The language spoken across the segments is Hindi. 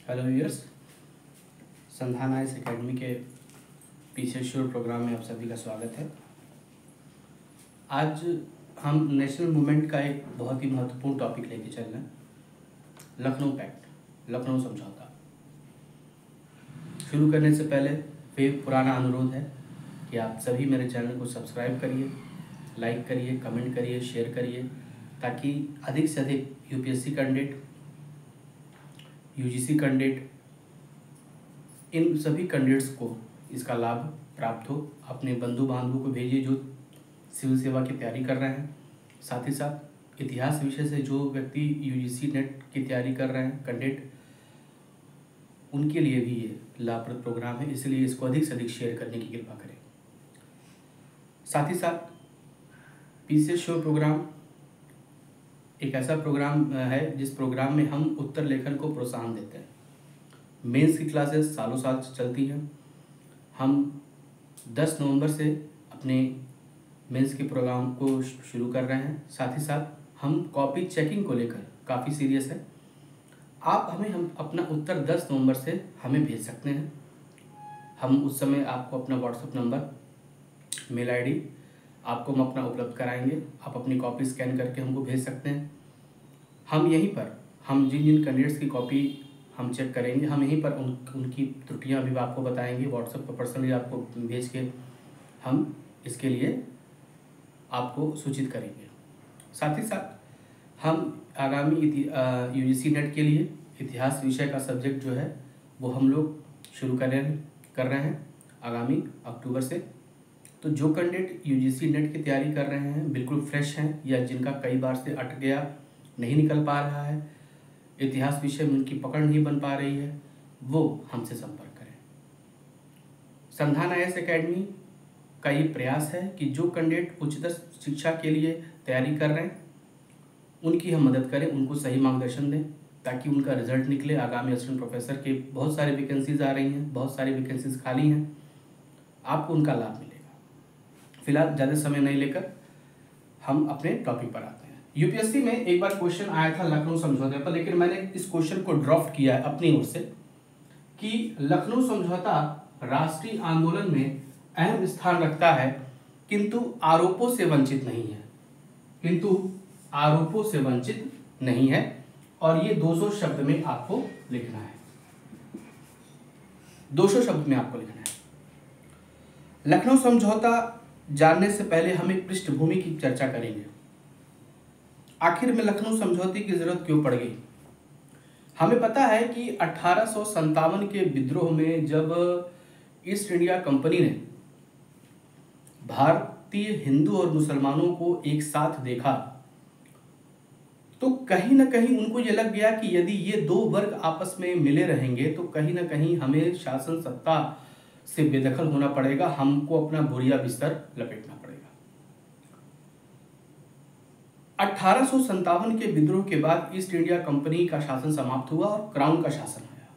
हेलो व्यूअर्स, संधान आईएएस एकेडमी के पीछे श्योर प्रोग्राम में आप सभी का स्वागत है। आज हम नेशनल मूवमेंट का एक बहुत ही महत्वपूर्ण टॉपिक लेके चल रहे हैं, लखनऊ पैक्ट, लखनऊ समझौता। शुरू करने से पहले फिर पुराना अनुरोध है कि आप सभी मेरे चैनल को सब्सक्राइब करिए, लाइक करिए, कमेंट करिए, शेयर करिए, ताकि अधिक से अधिक यूपीएससी कैंडिडेट, यूजीसी कैंडिडेट, इन सभी कैंडिडेट्स को इसका लाभ प्राप्त हो। अपने बंधु बांधवों को भेजिए जो सिविल सेवा की तैयारी कर रहे हैं। साथ ही साथ इतिहास विषय से जो व्यक्ति यूजीसी नेट की तैयारी कर रहे हैं कैंडिडेट, उनके लिए भी ये लाभप्रद प्रोग्राम है, इसलिए इसको अधिक से अधिक शेयर करने की कृपा करें। साथ ही साथ पीछे शो प्रोग्राम एक ऐसा प्रोग्राम है जिस प्रोग्राम में हम उत्तर लेखन को प्रोत्साहन देते हैं। मेंस की क्लासेस सालों साल चलती हैं। हम 10 नवंबर से अपने मेंस के प्रोग्राम को शुरू कर रहे हैं। साथ ही साथ हम कॉपी चेकिंग को लेकर काफ़ी सीरियस है। आप हम अपना उत्तर 10 नवंबर से हमें भेज सकते हैं। हम उस समय आपको अपना व्हाट्सएप नंबर, मेल आईडी आपको हम अपना उपलब्ध कराएंगे। आप अपनी कॉपी स्कैन करके हमको भेज सकते हैं। हम यहीं पर हम जिन जिन कैंडिडेट्स की कॉपी हम चेक करेंगे, हम यहीं पर उनकी त्रुटियां भी आपको बताएंगे। व्हाट्सएप पर पर्सनली आपको भेज के हम इसके लिए आपको सूचित करेंगे। साथ ही साथ हम आगामी यूजीसी नेट के लिए इतिहास विषय का सब्जेक्ट जो है वो हम लोग शुरू कर रहे हैं आगामी अक्टूबर से। तो जो कैंडिडेट यूजीसी नेट की तैयारी कर रहे हैं, बिल्कुल फ्रेश हैं, या जिनका कई बार से अटक गया, नहीं निकल पा रहा है, इतिहास विषय में उनकी पकड़ नहीं बन पा रही है, वो हमसे संपर्क करें। संधान आईएएस एकेडमी का ये प्रयास है कि जो कैंडिडेट उच्चतर शिक्षा के लिए तैयारी कर रहे हैं उनकी हम मदद करें, उनको सही मार्गदर्शन दें, ताकि उनका रिजल्ट निकले। आगामी असिस्टेंट प्रोफेसर के बहुत सारी वैकेंसीज आ रही हैं, बहुत सारी वैकेंसीज खाली हैं, आपको उनका लाभ मिलेगा। फिलहाल ज़्यादा समय नहीं लेकर हम अपने टॉपिक पर आते हैं। यूपीएससी में एक बार क्वेश्चन आया था लखनऊ समझौते पर, लेकिन मैंने इस क्वेश्चन को ड्रॉप किया है अपनी ओर से कि लखनऊ समझौता राष्ट्रीय आंदोलन में अहम स्थान रखता है, किंतु आरोपों से वंचित नहीं है, किंतु आरोपों से वंचित नहीं है। और ये 200 शब्द में आपको लिखना है, 200 शब्द में आपको लिखना है। लखनऊ समझौता जानने से पहले हम एक पृष्ठभूमि की चर्चा करेंगे। आखिर में लखनऊ समझौते की जरूरत क्यों पड़ गई? हमें पता है कि 1857 के विद्रोह में जब ईस्ट इंडिया कंपनी ने भारतीय हिंदू और मुसलमानों को एक साथ देखा, तो कहीं ना कहीं उनको ये लग गया कि यदि ये दो वर्ग आपस में मिले रहेंगे तो कहीं ना कहीं हमें शासन सत्ता से बेदखल होना पड़ेगा, हमको अपना बोरिया बिस्तर लपेटना पड़ेगा। 1857 के विद्रोह के बाद ईस्ट इंडिया कंपनी का शासन समाप्त हुआ और क्राउन का शासन आया।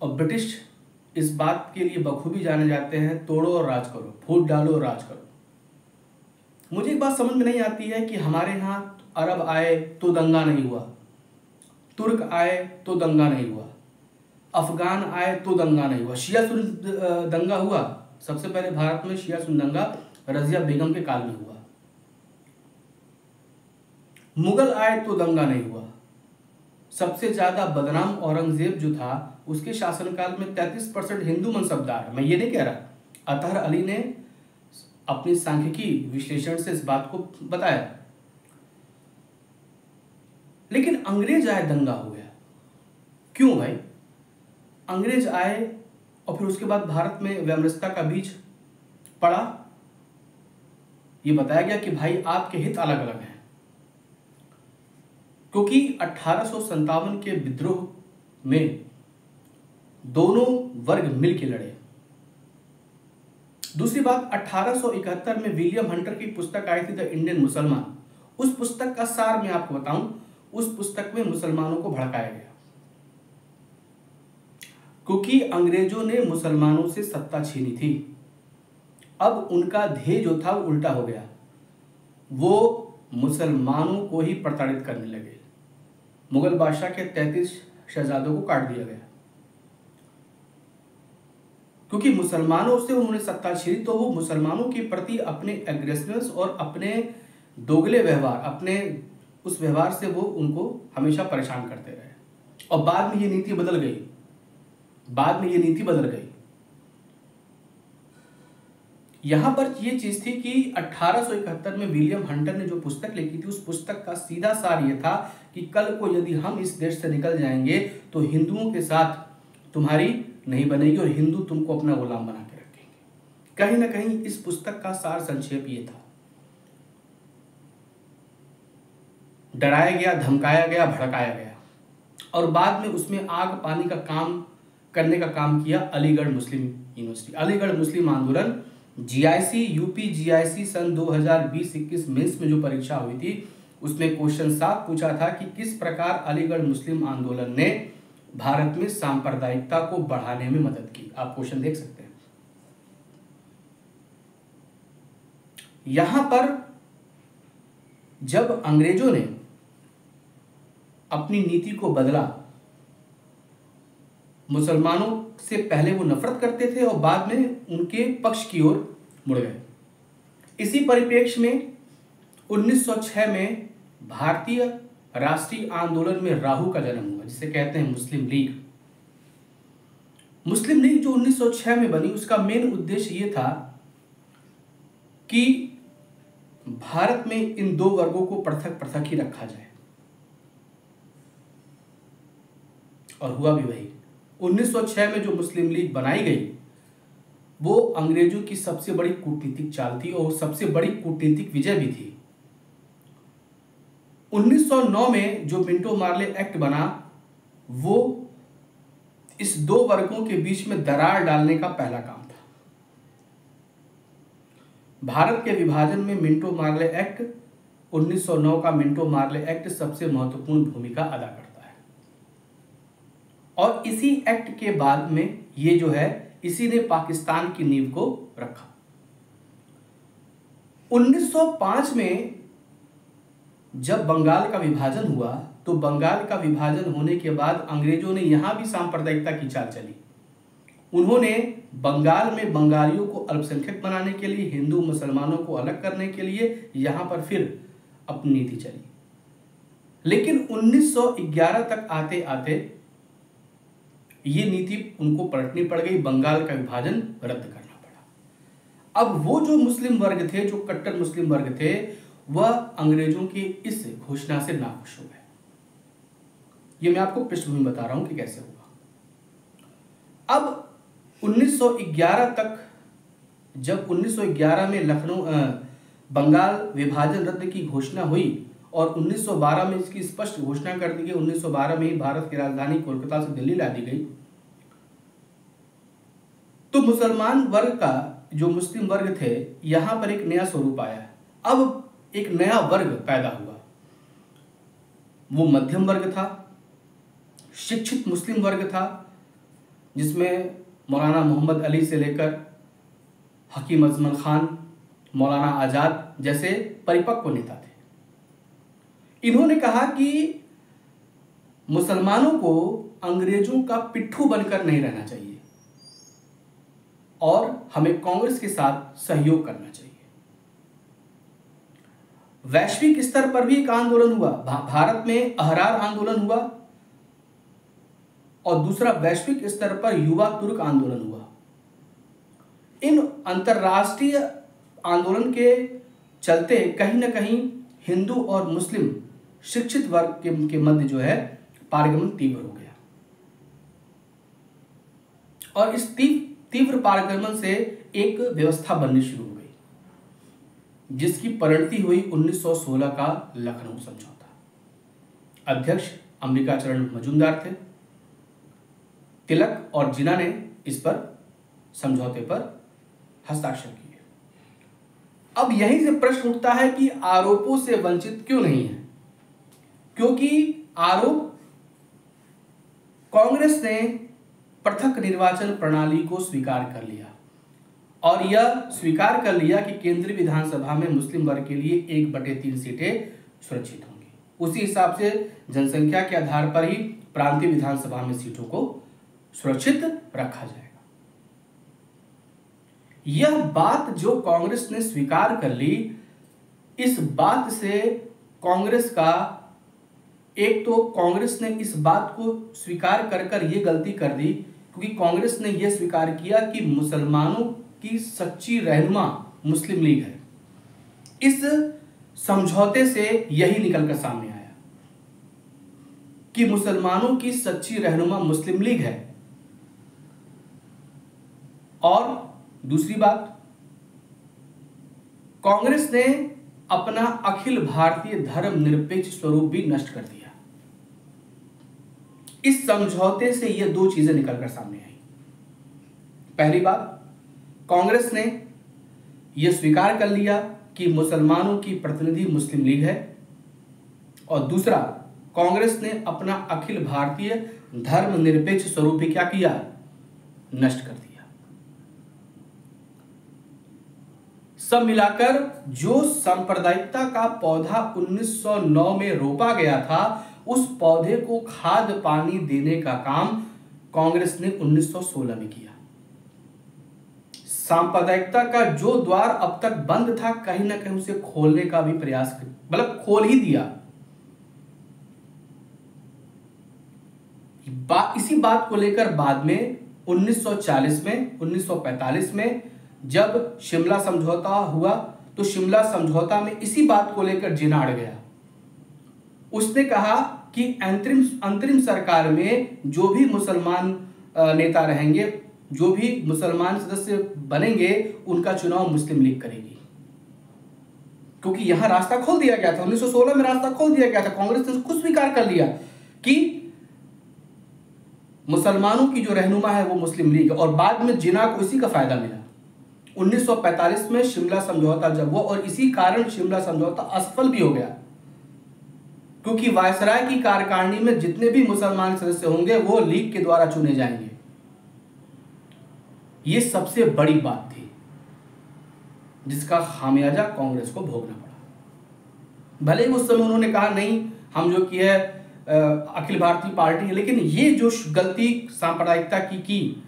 और ब्रिटिश इस बात के लिए बखूबी जाने जाते हैं, तोड़ो और राज करो, फूट डालो और राज करो। मुझे एक बात समझ में नहीं आती है कि हमारे यहाँ अरब आए तो दंगा नहीं हुआ, तुर्क आए तो दंगा नहीं हुआ, अफगान आए तो दंगा नहीं हुआ, शिया सुन्नी दंगा हुआ। सबसे पहले भारत में शिया सुन्नी दंगा रजिया बेगम के काल में हुआ। मुगल आए तो दंगा नहीं हुआ। सबसे ज्यादा बदनाम औरंगजेब जो था, उसके शासनकाल में 33% हिंदू मनसबदार है। मैं ये नहीं कह रहा, अतहर अली ने अपनी सांख्यिकी विश्लेषण से इस बात को बताया। लेकिन अंग्रेज आए, दंगा हो गया। क्यों भाई? अंग्रेज आए और फिर उसके बाद भारत में वैमनस्यता का बीज पड़ा। ये बताया गया कि भाई आपके हित अलग अलग हैं, क्योंकि 1857 के विद्रोह में दोनों वर्ग मिलकर लड़े। दूसरी बात, 1871 में विलियम हंटर की पुस्तक आई थी द इंडियन मुसलमान। उस पुस्तक का सार मैं आपको बताऊं, उस पुस्तक में मुसलमानों को भड़काया गया, क्योंकि अंग्रेजों ने मुसलमानों से सत्ता छीनी थी। अब उनका ध्येय जो था वो उल्टा हो गया, वो मुसलमानों को ही प्रताड़ित करने लगे। मुगल बादशाह के 33 शहजादों को काट दिया गया, क्योंकि मुसलमानों से उन्होंने सत्ता छीनी, तो वो मुसलमानों के प्रति अपने एग्रेसिवनेस और अपने दोगले व्यवहार, अपने उस व्यवहार से वो उनको हमेशा परेशान करते रहे। और बाद में ये नीति बदल गई, यहां पर ये चीज थी कि 1871 में विलियम हंटर ने जो पुस्तक लिखी थी, उस पुस्तक का सीधा सार ये था कि कल को यदि हम इस देश से निकल जाएंगे तो हिंदुओं के साथ तुम्हारी नहीं बनेगी और हिंदू तुमको अपना गुलाम बना के रखेंगे। कहीं ना कहीं इस पुस्तक का सार संक्षेप ये था। डराया गया, धमकाया गया, भड़काया गया और बाद में उसमें आग पानी का काम करने का काम किया अलीगढ़ मुस्लिम यूनिवर्सिटी। अलीगढ़ मुस्लिम आंदोलन जीआईसी, यूपी जीआईसी सन 2020-21 मेंस में जो परीक्षा हुई थी, उसमें क्वेश्चन साफ पूछा था कि किस प्रकार अलीगढ़ मुस्लिम आंदोलन ने भारत में सांप्रदायिकता को बढ़ाने में मदद की। आप क्वेश्चन देख सकते हैं। यहां पर जब अंग्रेजों ने अपनी नीति को बदला, मुसलमानों से पहले वो नफरत करते थे और बाद में उनके पक्ष की ओर मुड़ गए। इसी परिप्रेक्ष्य में 1906 में भारतीय राष्ट्रीय आंदोलन में राहु का जन्म हुआ, जिसे कहते हैं मुस्लिम लीग। मुस्लिम लीग जो 1906 में बनी, उसका मेन उद्देश्य ये था कि भारत में इन दो वर्गों को पृथक पृथक ही रखा जाए, और हुआ भी वही। 1906 में जो मुस्लिम लीग बनाई गई वो अंग्रेजों की सबसे बड़ी कूटनीतिक चाल थी और सबसे बड़ी कूटनीतिक विजय भी थी। 1909 में जो मिंटो मार्ले एक्ट बना, वो इस दो वर्गों के बीच में दरार डालने का पहला काम था। भारत के विभाजन में मिंटो मार्ले एक्ट, 1909 का मिंटो मार्ले एक्ट सबसे महत्वपूर्ण भूमिका अदा करता है। और इसी एक्ट के बाद में ये जो है, इसी ने पाकिस्तान की नींव को रखा। 1905 में जब बंगाल का विभाजन हुआ, तो बंगाल का विभाजन होने के बाद अंग्रेजों ने यहां भी सांप्रदायिकता की चाल चली। उन्होंने बंगाल में बंगालियों को अल्पसंख्यक बनाने के लिए, हिंदू मुसलमानों को अलग करने के लिए यहां पर फिर अपनी नीति चली। लेकिन 1911 तक आते आते ये नीति उनको पलटनी पड़ गई, बंगाल का विभाजन रद्द करना पड़ा। अब वो जो मुस्लिम वर्ग थे, जो कट्टर मुस्लिम वर्ग थे, वह अंग्रेजों की इस घोषणा से नाखुश हो गए। ये मैं आपको पृष्ठभूमि बता रहा हूं कि कैसे हुआ। अब 1911 तक, जब 1911 में लखनऊ बंगाल विभाजन रद्द की घोषणा हुई और 1912 में इसकी स्पष्ट घोषणा कर दी गई, 1912 में ही भारत की राजधानी कोलकाता से दिल्ली ला दी गई, तो मुसलमान वर्ग का, जो मुस्लिम वर्ग थे, यहां पर एक नया स्वरूप आया। अब एक नया वर्ग पैदा हुआ। वो मध्यम वर्ग था, शिक्षित मुस्लिम वर्ग था, जिसमें मौलाना मोहम्मद अली से लेकर हकीम अजमल खान, मौलाना आजाद जैसे परिपक्व नेता थे। इन्होंने कहा कि मुसलमानों को अंग्रेजों का पिट्ठू बनकर नहीं रहना चाहिए और हमें कांग्रेस के साथ सहयोग करना चाहिए। वैश्विक स्तर पर भी एक आंदोलन हुआ। भारत में अहरार आंदोलन हुआ और दूसरा वैश्विक स्तर पर युवा तुर्क आंदोलन हुआ। इन अंतरराष्ट्रीय आंदोलन के चलते कहीं ना कहीं हिंदू और मुस्लिम शिक्षित वर्ग के मध्य जो है पारगमन तीव्र हो गया और इस तीव्र पारगमन से एक व्यवस्था बननी शुरू हो गई, जिसकी परिणति हुई 1916 का लखनऊ समझौता। अध्यक्ष अंबिकाचरण मजूमदार थे। तिलक और जिन्ना ने इस पर समझौते पर हस्ताक्षर किए। अब यहीं से प्रश्न उठता है कि आरोपों से वंचित क्यों नहीं है? क्योंकि आरोप, कांग्रेस ने पृथक निर्वाचन प्रणाली को स्वीकार कर लिया और यह स्वीकार कर लिया कि केंद्रीय विधानसभा में मुस्लिम वर्ग के लिए 1/3 सीटें सुरक्षित होंगी। उसी हिसाब से जनसंख्या के आधार पर ही प्रांतीय विधानसभा में सीटों को सुरक्षित रखा जाएगा। यह बात जो कांग्रेस ने स्वीकार कर ली, इस बात से कांग्रेस का, एक तो कांग्रेस ने इस बात को स्वीकार कर कर ये गलती कर दी क्योंकि कांग्रेस ने यह स्वीकार किया कि मुसलमानों की सच्ची रहनुमा मुस्लिम लीग है। इस समझौते से यही निकलकर सामने आया कि मुसलमानों की सच्ची रहनुमा मुस्लिम लीग है। और दूसरी बात, कांग्रेस ने अपना अखिल भारतीय धर्मनिरपेक्ष स्वरूप भी नष्ट कर दिया। इस समझौते से ये दो चीजें निकलकर सामने आई। पहली बात, कांग्रेस ने यह स्वीकार कर लिया कि मुसलमानों की प्रतिनिधि मुस्लिम लीग है, और दूसरा, कांग्रेस ने अपना अखिल भारतीय धर्मनिरपेक्ष स्वरूप भी क्या किया, नष्ट कर दिया। सब मिलाकर जो सांप्रदायिकता का पौधा 1909 में रोपा गया था, उस पौधे को खाद पानी देने का काम कांग्रेस ने 1916 में किया। सांप्रदायिकता का जो द्वार अब तक बंद था, कहीं ना कहीं उसे खोलने का भी प्रयास, मतलब खोल ही दिया। इसी बात को लेकर बाद में 1940 में, 1945 में जब शिमला समझौता हुआ, तो शिमला समझौता में इसी बात को लेकर जिना अड़ गया। उसने कहा कि अंतरिम सरकार में जो भी मुसलमान नेता रहेंगे, जो भी मुसलमान सदस्य बनेंगे, उनका चुनाव मुस्लिम लीग करेगी, क्योंकि यहां रास्ता खोल दिया गया था। 1916 में रास्ता खोल दिया गया था। कांग्रेस ने खुद स्वीकार कर लिया कि मुसलमानों की जो रहनुमा है वो मुस्लिम लीग है, और बाद में जिना को इसी का फायदा मिला। 1945 में शिमला समझौता जब हुआ, और इसी कारण शिमला समझौता असफल भी हो गया, क्योंकि वायसराय की कार्यकारिणी में जितने भी मुसलमान सदस्य होंगे वो लीग के द्वारा चुने जाएंगे। ये सबसे बड़ी बात थी जिसका खामियाजा कांग्रेस को भोगना पड़ा। भले ही उस समय उन्होंने कहा नहीं, हम जो की है अखिल भारतीय पार्टी है, लेकिन ये जो गलती सांप्रदायिकता की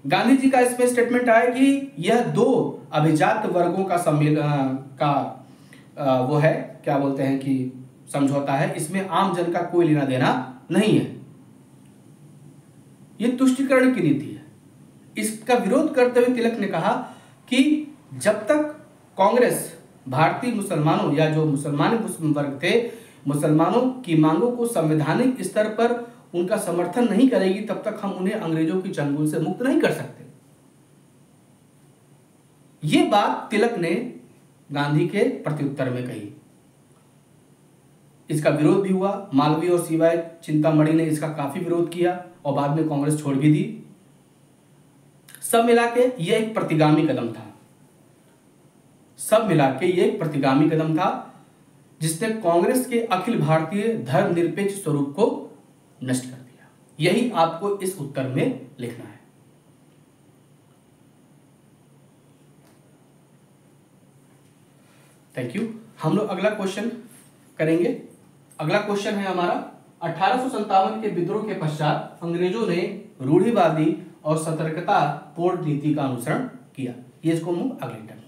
गांधी जी का इसमें स्टेटमेंट आया कि यह दो अभिजात वर्गों का सम्मेलन का वो है, क्या बोलते हैं कि समझौता है, इसमें आम जन का कोई लेना देना नहीं है। यह तुष्टिकरण की नीति है। इसका विरोध करते हुए तिलक ने कहा कि जब तक कांग्रेस भारतीय मुसलमानों या जो मुस्लिम वर्ग थे, मुसलमानों की मांगों को संवैधानिक स्तर पर उनका समर्थन नहीं करेगी, तब तक हम उन्हें अंग्रेजों की चंगुल से मुक्त नहीं कर सकते। यह बात तिलक ने गांधी के प्रत्युत्तर में कही। इसका विरोध भी हुआ। मालवीय और सिवाय चिंतामणि ने इसका काफी विरोध किया और बाद में कांग्रेस छोड़ भी दी। सब मिला के यह एक प्रतिगामी कदम था। सब मिला के यह एक प्रतिगामी कदम था जिसने कांग्रेस के अखिल भारतीय धर्मनिरपेक्ष स्वरूप को नष्ट कर दिया। यही आपको इस उत्तर में लिखना है। Thank you. हम लोग अगला क्वेश्चन करेंगे। अगला क्वेश्चन है हमारा 1857 के विद्रोह के पश्चात अंग्रेजों ने रूढ़िवादी और सतर्कता पूर्ण नीति का अनुसरण किया। ये इसको हम अगले टाइम